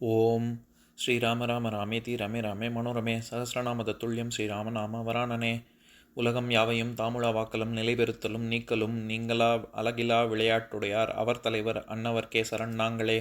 ஓம் ஸ்ரீராம ராம ராமேதி ரமே ராமே மனோரமே சகசிரநாம தத்துல்யம் ஸ்ரீராமநாம வராணனே. உலகம் யாவையும் தாமுழா வாக்கலும் நிலைபெறுத்தலும் நீக்கலும் நீங்களா அழகிலா விளையாட்டுடையார் அவர் தலைவர் அன்னவர் கேசரன் நாங்களே.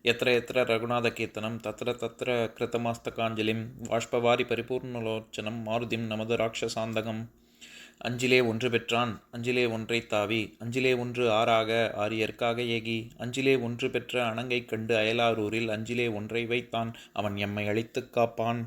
எத்திர எத்திர ரகுநாத கீர்த்தனம் தத்திர தத்திர கிருத்தமாஸ்தகாஞ்சலிம் வாஷ்பவாரி பரிபூர்ணலோச்சனம் மாருதிம் நமது ராட்சசாந்தகம். அஞ்சிலே ஒன்று பெற்றான் அஞ்சிலே ஒன்றை தாவி அஞ்சிலே ஒன்று ஆறாக ஆரியர்க்காக ஏகி அஞ்சிலே ஒன்று பெற்ற அணங்கை கண்டு அயலாரூரில் அஞ்சிலே ஒன்றை வைத்தான் அவன் எம்மை அழித்துக் காப்பான்.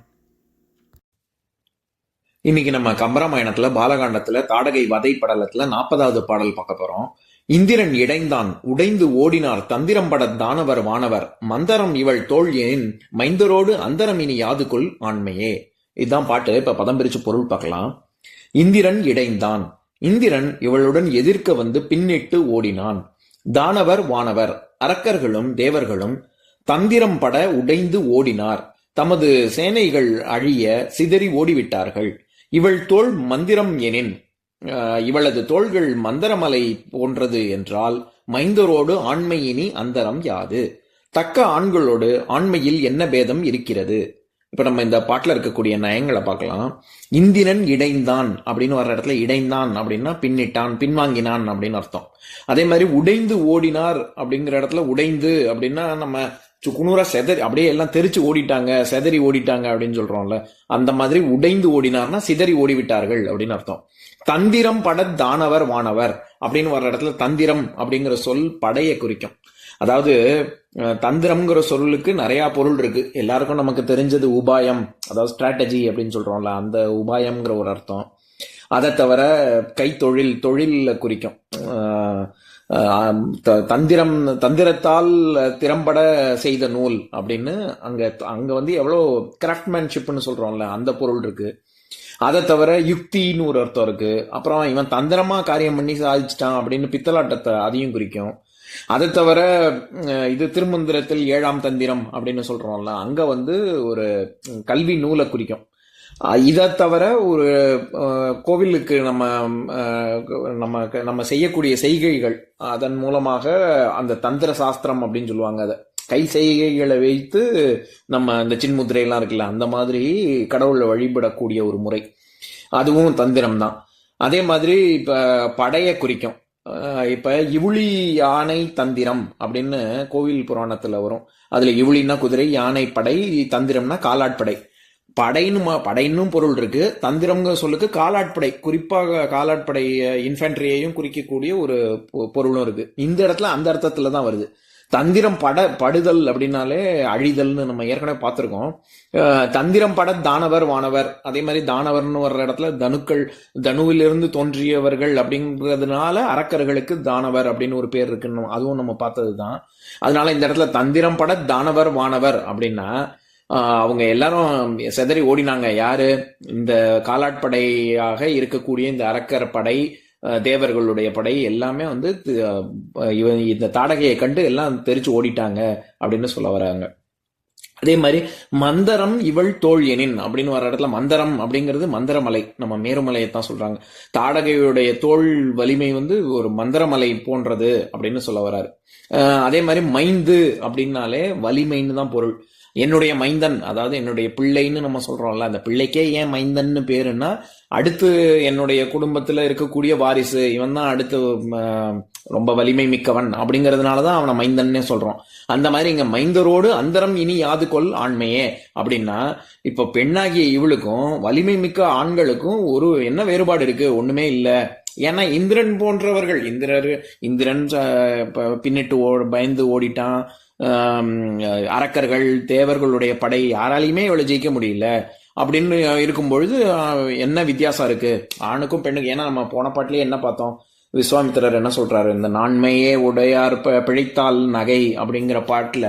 இன்னைக்கு நம்ம கம்பராமாயணத்துல பாலகாண்டத்துல தாடகை வதை படலத்துல 40வது பாடல் பார்க்க போறோம். இந்திரன் இடைந்தான் உடைந்து ஓடினார் தந்திரம் பட தானவர் வானவர் மந்தரம் இவள் தோல் எனின் மைந்தரோடு அந்தரம் இனி யாதுக்குள் ஆண்மையே. இதுதான் பாட்டு. இப்ப பதம் பிரிச்சு பொருள் பார்க்கலாம். இந்திரன் இடைந்தான், இந்திரன் இவளுடன் எதிர்க்க வந்து பின்னிட்டு ஓடினான். தானவர் வானவர் அரக்கர்களும் தேவர்களும் தந்திரம் பட உடைந்து ஓடினார். தமது சேனைகள் அழிய சிதறி ஓடிவிட்டார்கள். இவள் தோள் மந்திரம் எனின், இவளது தோள்கள் மந்தரமலை போன்றது என்றால் மைந்தரோடு ஆண்மையினி அந்தரம் யாது? தக்க ஆண்களோடு ஆண்மையில் என்ன பேதம் இருக்கிறது? இப்ப நம்ம இந்த பாட்டுல இருக்கக்கூடிய நயங்களை பார்க்கலாம். இந்திரன் இடைந்தான் அப்படின்னு வர்ற இடத்துல இடைந்தான் அப்படின்னா பின்னிட்டான், பின்வாங்கினான் அப்படின்னு அர்த்தம். அதே மாதிரி உடைந்து ஓடினார் அப்படிங்கிற இடத்துல உடைந்து அப்படின்னா நம்ம குணூரா செதறி அப்படியே எல்லாம் தெரிச்சு ஓடிட்டாங்க, செதறி ஓடிட்டாங்க அப்படின்னு சொல்றோம்ல, அந்த மாதிரி உடைந்து ஓடினார்னா சிதறி ஓடிவிட்டார்கள் அப்படின்னு அர்த்தம். தந்திரம் பட தானவர் வானவர் அப்படின்னு வர்ற இடத்துல தந்திரம் அப்படிங்கிற சொல் படையை குறிக்கும். அதாவது தந்திரம்ங்கிற சொல்லுக்கு நிறைய பொருள் இருக்கு. எல்லாருக்கும் நமக்கு தெரிஞ்சது உபாயம், அதாவது ஸ்ட்ராட்டஜி அப்படின்னு சொல்றோம்ல, அந்த உபாயம்ங்கிற ஒரு அர்த்தம். அதை தவிர கைத்தொழில், தொழில குறிக்கும். தந்திரம், தந்திரத்தால் திறம்பட செய்த நூல் அப்படின்னு அங்க அங்க வந்து எவ்வளோ கிராஃப்ட்மேன்ஷிப்னு சொல்றோம்ல, அந்த பொருள் இருக்கு. அதை தவிர யுக்தின்னு ஒரு அர்த்தம் இருக்கு. அப்புறம் இவன் தந்திரமா காரியம் பண்ணி சாதிச்சிட்டான் அப்படின்னு பித்தலாட்டத்தை அதையும் குறிக்கும். அதை தவிர இது திருமந்திரத்தில் 7ஆம் தந்திரம் அப்படின்னு சொல்றோம்ல, அங்க வந்து ஒரு கல்வி நூலை குறிக்கும். இதை தவிர ஒரு கோவிலுக்கு நம்ம நம்ம நம்ம செய்யக்கூடிய செய்கைகள், அதன் மூலமாக அந்த தந்திர சாஸ்திரம் அப்படின்னு சொல்லுவாங்க. அதை கை செய்கைகளை வைத்து நம்ம இந்த சின்முத்திரையெல்லாம் இருக்குல்ல, அந்த மாதிரி கடவுளை வழிபடக்கூடிய ஒரு முறை, அதுவும் தந்திரம் தான். அதே மாதிரி இப்ப படைய குறிக்கும். இப்ப இவுளி யானை தந்திரம் அப்படின்னு கோவில் புராணத்துல வரும். அதுல இவுளின்னா குதிரை, யானை படை, தந்திரம்னா காலாட்படை. படைன்னும் பொருள் இருக்கு. தந்திரம்ங்கிற சொல்லுக்கு காலாட்படை, குறிப்பாக காலாட்படை இன்ஃபென்ட்ரியையும் குறிக்கக்கூடிய ஒரு பொருளும் இருக்கு. இந்த இடத்துல அந்த அர்த்தத்துல தான் வருது. தந்திரம் படுதல் அப்படின்னாலே அழிதல்னு நம்ம ஏற்கனவே பார்த்திருக்கோம். தந்திரம் பட தானவர் வானவர், அதே மாதிரி தானவர்னு வர்ற இடத்துல தனுக்கள், தனுவிலிருந்து தோன்றியவர்கள் அப்படிங்கிறதுனால அரக்கர்களுக்கு தானவர் அப்படின்னு ஒரு பேர் இருக்குன்னு அதுவும் நம்ம பார்த்தது தான். அதனால இந்த இடத்துல தந்திரம் பட தானவர் வானவர் அப்படின்னா அவங்க எல்லாரும் செதறி ஓடினாங்க. யாரு? இந்த காலாட்படையாக இருக்கக்கூடிய இந்த அரக்கர் படை, தேவர்களுடைய படை எல்லாமே வந்து இந்த தாடகையை கண்டு எல்லாம் தெரிச்சு ஓடிட்டாங்க அப்படின்னு சொல்ல வராங்க. அதே மாதிரி மந்தரம் இவள் தோல் எனின் அப்படின்னு வர இடத்துல மந்தரம் அப்படிங்கிறது மந்திரமலை, நம்ம மேருமலையை தான் சொல்றாங்க. தாடகையுடைய தோல் வலிமை வந்து ஒரு மந்திரமலை போன்றது அப்படின்னு சொல்ல வராரு. அதே மாதிரி மைந்து அப்படின்னாலே வலிமைன்னு தான் பொருள். என்னுடைய மைந்தன், அதாவது என்னுடைய பிள்ளைன்னு நம்ம சொல்றோம்ல, அந்த பிள்ளைக்கே ஏன் மைந்தன்னு பேருன்னா அடுத்து என்னுடைய குடும்பத்துல இருக்கக்கூடிய வாரிசு, இவன் தான் அடுத்து ரொம்ப வலிமை மிக்கவன் அப்படிங்கிறதுனாலதான் அவனை மைந்தன்னே சொல்றோம். அந்த மாதிரி இங்க மைந்தரோடு அந்தரம் இனி யாது கொள் ஆண்மையே அப்படின்னா, இப்ப பெண்ணாகிய இவளுக்கும் வலிமை மிக்க ஆண்களுக்கும் ஒரு என்ன வேறுபாடு இருக்கு? ஒண்ணுமே இல்ல. ஏன்னா இந்திரன் போன்றவர்கள், இந்திரன் பின்னிட்டு பயந்து ஓடிட்டான். அரக்கர்கள், தேவர்களுடைய படை யாராலையுமே இவளை ஜெயிக்க முடியல அப்படின்னு இருக்கும் பொழுது என்ன வித்தியாசம் இருக்கு ஆணுக்கும் பெண்ணுக்கும்? ஏன்னா நம்ம போன பாட்டிலேயே என்ன பார்த்தோம்? விஸ்வாமித்திரர் என்ன சொல்றாரு? இந்த நான்மையே உடையார் பிழைத்தால் நகை அப்படிங்கிற பாட்டுல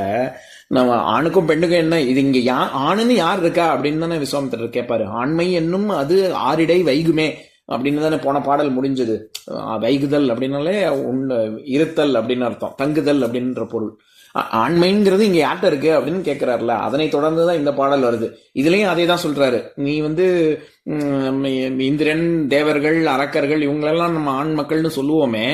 நம்ம ஆணுக்கும் பெண்ணுக்கும் என்ன இது, இங்க ஆணுன்னு யார் இருக்கா அப்படின்னு தானே விஸ்வாமித்திரர் கேட்பாரு. ஆண்மை என்னும் அது ஆரிடை வைகுமே அப்படின்னு தானே போன பாடல் முடிஞ்சது. வைகுதல் அப்படின்னாலே இருத்தல் அப்படின்னு அர்த்தம், தங்குதல் அப்படின்ற பொருள். ஆண்மைங்கிறது இங்க யார்கிட்ட இருக்கு அப்படின்னு கேட்கிறாருல, அதனை தொடர்ந்துதான் இந்த பாடல் வருது. இதுலயும் அதே தான் சொல்றாரு. நீ வந்து இந்திரன், தேவர்கள், அரக்கர்கள் இவங்களெல்லாம் நம்ம ஆண் மக்கள்னு சொல்லுவோமே,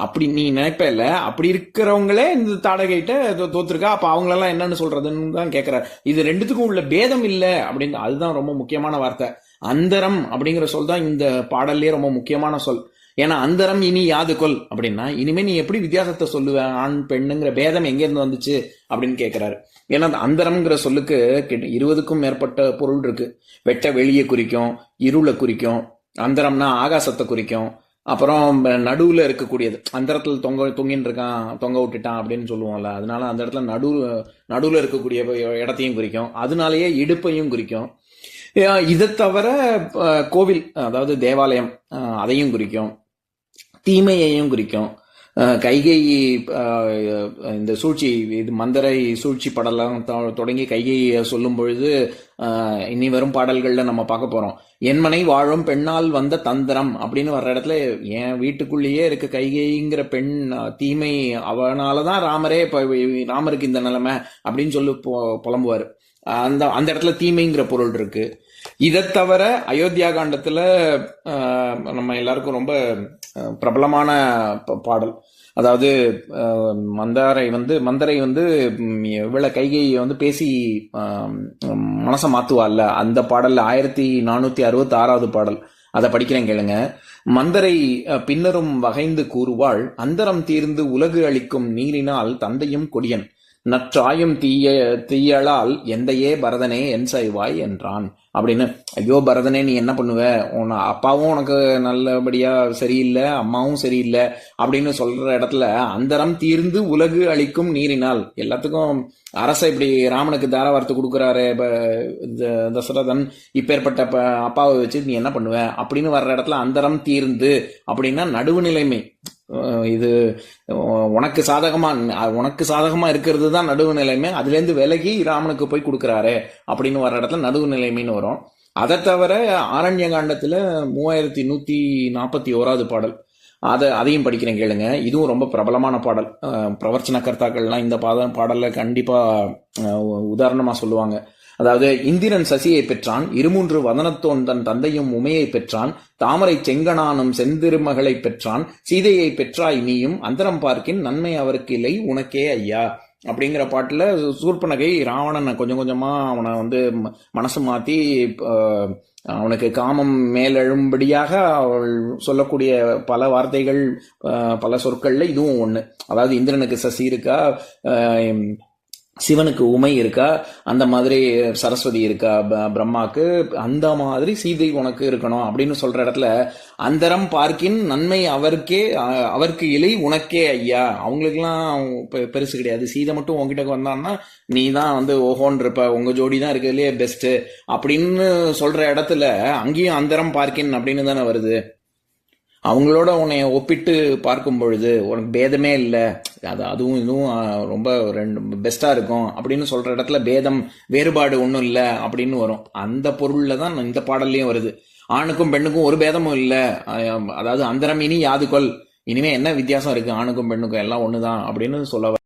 அப்படி நீ நினைப்ப இல்ல, அப்படி இருக்கிறவங்களே இந்த தாடகைட்ட தோத்துருக்கா, அப்ப அவங்களெல்லாம் என்னன்னு சொல்றதுன்னு தான் கேட்கிறாரு. இது ரெண்டுத்துக்கும் உள்ள பேதம் இல்ல அப்படின்னு, அதுதான் ரொம்ப முக்கியமான வார்த்தை. அந்தரம் அப்படிங்கிற சொல் தான் இந்த பாடல்லே ரொம்ப முக்கியமான சொல். ஏன்னா அந்தரம் இனி யாது கொல் அப்படின்னா, இனிமே நீ எப்படி வித்தியாசத்தை சொல்லுவ, ஆண் பெண்ணுங்கிற பேதம் எங்க இருந்து வந்துச்சு அப்படின்னு கேட்கிறாரு. ஏன்னா அந்த அந்தரம்ங்கிற சொல்லுக்கு 20க்கும் மேற்பட்ட பொருள் இருக்கு. வெட்ட வெளியை குறிக்கும், இருளை குறிக்கும், அந்தரம்னா ஆகாசத்தை குறிக்கும், அப்புறம் நடுவுல இருக்கக்கூடியது, அந்தரத்துல தொங்கின்னு இருக்கான், தொங்க விட்டுட்டான் அப்படின்னு சொல்லுவோம்ல, அதனால அந்த இடத்துல நடுவுல இருக்கக்கூடிய இடத்தையும் குறிக்கும், அதனாலேயே இடுப்பையும் குறிக்கும். இதை தவிர கோவில், அதாவது தேவாலயம், அதையும் குறிக்கும், தீமையையும் குறிக்கும். கைகை இந்த சூழ்ச்சி, இது மந்தரை சூழ்ச்சி படலாம் தொடங்கி கைகையை சொல்லும் பொழுது இனி வரும் பாடல்கள்ல நம்ம பார்க்க போறோம். என்மனை வாழும் பெண்ணால் வந்த தந்திரம் அப்படின்னு வர்ற இடத்துல, என் வீட்டுக்குள்ளேயே இருக்க கைகைங்கிற பெண் தீமை, அவனாலதான் ராமருக்கு இந்த நிலைமை அப்படின்னு சொல்லி புலம்புவாரு. அந்த இடத்துல தீமைங்கிற பொருள் இருக்கு. இதை தவிர அயோத்தியா காண்டத்துல நம்ம எல்லாருக்கும் ரொம்ப பிரபலமான பாடல், அதாவது மந்தரை வந்து இவ்வளவு கைகையை வந்து பேசி மனசை மாத்துவாள்ல, அந்த பாடல்ல 1466வது பாடல், அதை படிக்கிறேன் கேளுங்க. மந்தரை பின்னரும் வகைந்து கூறுவாள், அந்தரம் தீர்ந்து உலகு அளிக்கும் நீரினால் தந்தையும் கொடியன், நற்றாயும் தீயளால் எந்தையே பரதனே என் செய்வாய் என்றான் அப்படின்னு. ஐயோ பரதனே, நீ என்ன பண்ணுவ, அப்பாவும் உனக்கு நல்லபடியா சரியில்லை, அம்மாவும் சரியில்லை அப்படின்னு சொல்ற இடத்துல, அந்தரம் தீர்ந்து உலகு அளிக்கும் நீரினால், எல்லாத்துக்கும் அரச இப்படி ராமனுக்கு தாராவார்த்தை கொடுக்குறாரு தசரதன், இப்பேற்பட்ட அப்பாவை வச்சு நீ என்ன பண்ணுவ அப்படின்னு வர்ற இடத்துல அந்தரம் தீர்ந்து அப்படின்னா நடுவு நிலைமை. இது உனக்கு சாதகமா இருக்கிறது தான் நடுவு நிலைமை, அதுல இருந்து விலகி ராமனுக்கு போய் கொடுக்கிறாரு அப்படின்னு வர்ற இடத்துல நடுவு நிலைமைன்னு வரும். அதை தவிர ஆரண்ய காண்டத்துல 3141வது பாடல், அதையும் படிக்கிறேன் கேளுங்க. இதுவும் ரொம்ப பிரபலமான பாடல். பிரவர்ச்சன கர்த்தாக்கள்லாம் இந்த பாடல்ல கண்டிப்பா உதாரணமா சொல்லுவாங்க. அதாவது, இந்திரன் சசியை பெற்றான், 2 வதனத்தோன் தன் தந்தையும் உமையை பெற்றான், தாமரை செங்கனானும் செந்திருமகளை பெற்றான், சீதையை பெற்றாய் நீயும், அந்தரம் பார்க்கின் நன்மை அவருக்கு இல்லை உனக்கே ஐயா அப்படிங்கிற பாட்டுல சூர்பனகை ராவணனை கொஞ்சம் கொஞ்சமா அவனை வந்து மனசு மாத்தி அவனுக்கு காமம் மேலெழும்படியாக அவள் சொல்லக்கூடிய பல வார்த்தைகள், பல சொற்கள்ல இதுவும் ஒண்ணு. அதாவது இந்திரனுக்கு சசி இருக்கா, சிவனுக்கு உமை இருக்கா, அந்த மாதிரி சரஸ்வதி இருக்கா பிரம்மாக்கு, அந்த மாதிரி சீதை உனக்கு இருக்கணும் அப்படின்னு சொல்ற இடத்துல, அந்தரம் பார்க்கின் நன்மை அவருக்கு இலை உனக்கே ஐயா, அவங்களுக்குலாம் பெருசு கிடையாது, சீதை மட்டும் உங்ககிட்ட வந்தான்னா நீ தான் வந்து ஓஹோன்னு இருப்ப, உங்க ஜோடி தான் இருக்கிறதுலே பெஸ்ட் அப்படின்னு சொல்ற இடத்துல அங்கேயும் அந்தரம் பார்க்கின் அப்படின்னு தானே வருது. அவங்களோட உன்னை ஒப்பிட்டு பார்க்கும் பொழுது உனக்கு பேதமே இல்லை, அதுவும் இதுவும் ரொம்ப பெஸ்டா இருக்கும் அப்படின்னு சொல்ற இடத்துல பேதம், வேறுபாடு ஒன்றும் இல்லை அப்படின்னு வரும். அந்த பொருள்ல தான் இந்த பாடல்லையும் வருது. ஆணுக்கும் பெண்ணுக்கும் ஒரு பேதமும் இல்லை, அதாவது அந்தரம் இனி யாது கொல், இனிமே என்ன வித்தியாசம் இருக்கு, ஆணுக்கும் பெண்ணுக்கும் எல்லாம் ஒண்ணுதான் அப்படின்னு சொல்ல.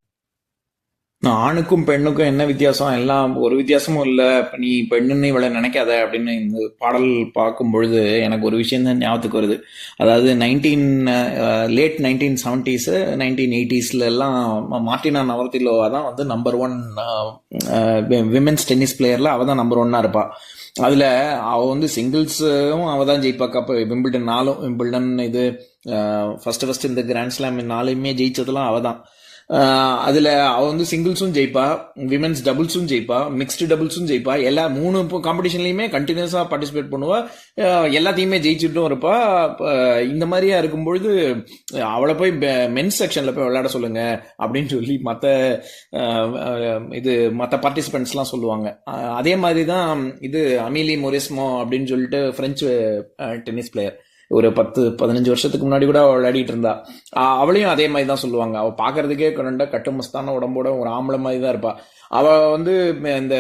ஆணுக்கும் பெண்ணுக்கும் என்ன வித்தியாசம், எல்லாம் ஒரு வித்தியாசமும் இல்லை, நீ பெண்ணுன்னு இவ்வளவு நினைக்காத அப்படின்னு இந்த பாடல் பார்க்கும் பொழுது எனக்கு ஒரு விஷயம் தான் ஞாபகத்துக்கு வருது. அதாவது லேட் 1970s 1980s எல்லாம் மார்டினா நவரத்திலோவா தான் வந்து நம்பர் 1 விமென்ஸ் டென்னிஸ் பிளேயர்ல அவ தான் நம்பர் 1 இருப்பா. அதுல அவ வந்து சிங்கிள்ஸும் அவ தான் ஜெயிப்பா. கப் விம்பிள்டன் இது ஃபர்ஸ்ட் இந்த கிராண்ட் ஸ்லாம் 4 ஜெயிச்சதெல்லாம் அவ தான். அதுல அவ வந்து சிங்கிள்ஸும் ஜெயிப்பா, விமென்ஸ் டபுள்ஸும் ஜெயிப்பா, மிக்ஸ்டு டபுள்ஸும் ஜெயிப்பா, எல்லா 3 காம்படிஷன்லயுமே கண்டினியூஸா பார்ட்டிசிபேட் பண்ணுவா, எல்லாத்தையுமே ஜெயிச்சுட்டும் இருப்பா. இந்த மாதிரியா இருக்கும்பொழுது அவளை போய் மென்ஸ் செக்ஷன்ல போய் விளையாட சொல்லுங்க அப்படின்னு சொல்லி மற்ற பார்ட்டிசிபென்ட்ஸ் எல்லாம் சொல்லுவாங்க. அதே மாதிரிதான் இது அமீலி மொரிஸ்மோ அப்படின்னு சொல்லிட்டு பிரெஞ்சு டென்னிஸ் பிளேயர், ஒரு 10-15 வருஷத்துக்கு முன்னாடி கூட அவள் விளையாடிட்டு இருந்தா. அவளையும் அதே மாதிரி தான் சொல்லுவாங்க. அவள் பாக்குறதுக்கே கட்டுமஸ்தான உடம்போட ஒரு ஆம்பளை மாதிரி தான் இருப்பா. அவ வந்து இந்த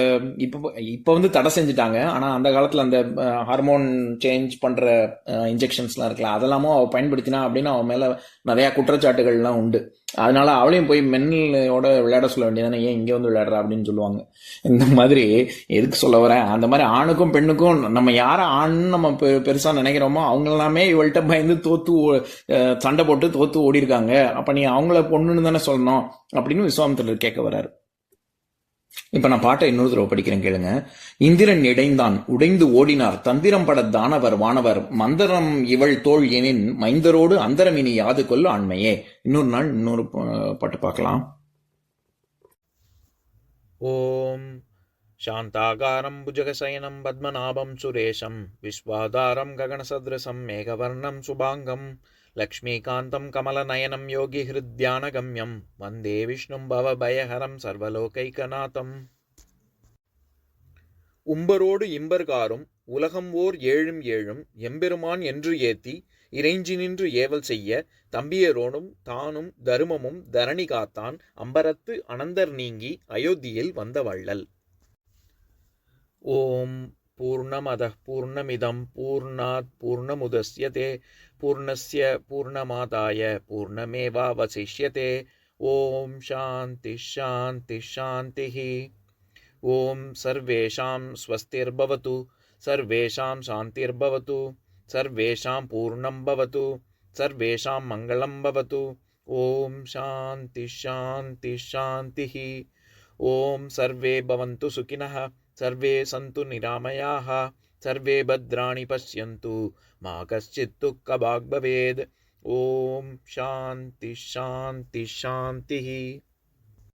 இப்ப வந்து தடை செஞ்சுட்டாங்க. ஆனா அந்த காலத்துல அந்த ஹார்மோன் சேஞ்ச் பண்ற இன்ஜெக்ஷன்ஸ்லாம் இருக்குல்ல, அதெல்லாமும் அவ பயன்படுத்தினா அப்படின்னு அவ மேல நிறைய குற்றச்சாட்டுகள்லாம் உண்டு. அதனால அவளையும் போய் மென்னோட விளையாட சொல்ல வேண்டியதானே, ஏன் இங்க வந்து விளையாடுறா அப்படின்னு சொல்லுவாங்க. இந்த மாதிரி எதுக்கு சொல்ல வரேன், அந்த மாதிரி ஆணுக்கும் பெண்ணுக்கும் நம்ம யார ஆண்னு நம்ம பெருசா நினைக்கிறோமோ அவங்க எல்லாமே இவள்கிட்ட பயந்து தோத்து சண்டை போட்டு தோத்து ஓடி இருக்காங்க. அப்ப நீ அவங்கள பொண்ணுன்னு தானே சொல்லணும் அப்படின்னு விஸ்வாமித்திரர் கேட்க வர்றாரு. இப்ப நான் பாட்டை இன்னொரு தடவை படிக்கிறேன் கேளுங்க. இந்திரன் இடைந்தான் உடைந்து ஓடினார் தந்திரம் பட தானவர் வானவர் மந்தரம் இவள் தோள் எனின் மைந்தரோடு அந்தரமினி யாது கொல் ஆண்மையே. இன்னொரு நாள் இன்னொரு பாட்டு பார்க்கலாம். ஓம் சாந்தாகாரம் புஜகசயனம் பத்மநாபம் சுரேஷம் விஸ்வாதாரம் ககனசத்ருசம் மேகவர்ணம் சுபாங்கம் லக்ஷ்மீகாந்தம் கமலநயனம் யோகி ஹிருத்யானகம்யம் வந்தே விஷ்ணும் பவபயஹரம் சர்வலோகைகநாதம். உம்பரோடு இம்பர்காரும் உலகம் ஓர் ஏழும் ஏழும் எம்பெருமான் என்று ஏத்தி இறைஞ்சி நின்று ஏவல் செய்ய தம்பியரோனும் தானும் தருமமும் தரணி காத்தான் அம்பரத்து அனந்தர் நீங்கி அயோத்தியில் வந்த வள்ளல். ஓம் பூர்ணமதః பூர்ணமிதம் பூர்ணாத் பூர்ணமுதஸ்யதே பூர்ணஸ்ய பூர்ணமாதாய பூர்ணமேவாவசிஷ்யதே. ஓம் சாந்தி ஷாந்தி ஷாந்திஹி. ஓம் சர்வேஷாம் ஸ்வஸ்திர்பவது சர்வேஷாம் சாந்திர்பவது சர்வேஷாம் பூர்ணம் பவது சர்வேஷாம் மங்களம் பவது. ஓம் சாந்தி ஷாந்தி ஷாந்திஹி. ஓம் சர்வே பவந்து சுகினः சர்வே சந்து நிராமயாः சர்வே பத்ராணி பஷ்யந்து மா கஷ்சித் துக்கபாக் பவேத். ஓம் சாந்தி ஷாந்தி ஷாந்திஹி.